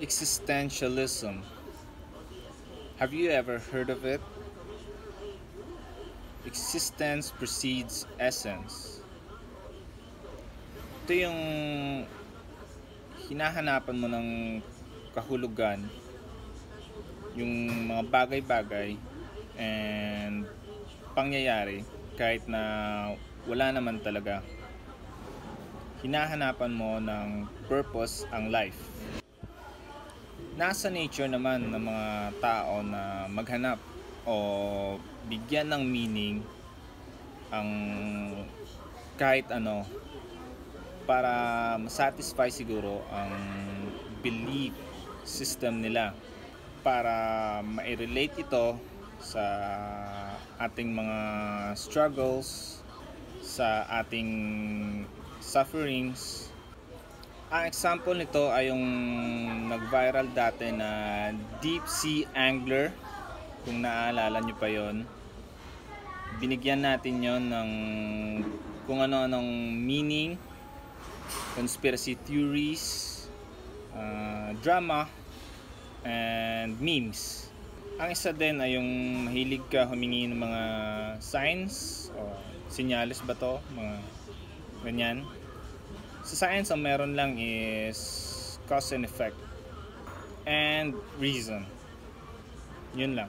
Existentialism. Have you ever heard of it? Existence precedes essence. Ito yung hinahanapan mo ng kahulugan, yung mga bagay-bagay and pangyayari kahit na wala naman talaga. Hinahanapan mo ng purpose ang life. Nasa nature naman ng mga tao na maghanap o bigyan ng meaning ang kahit ano para masatisfy siguro ang belief system nila, para ma-relate ito sa ating mga struggles, sa ating sufferings. Ang example nito ay yung nag-viral dati na deep sea angler, kung naaalala nyo pa yon. Binigyan natin yon ng kung ano-anong meaning, conspiracy theories, drama, and memes. Ang isa din ay yung mahilig ka humingi ng mga signs o senyales ba to, mga ganyan. Sa science, ang meron lang is cause and effect and reason. Yun lang.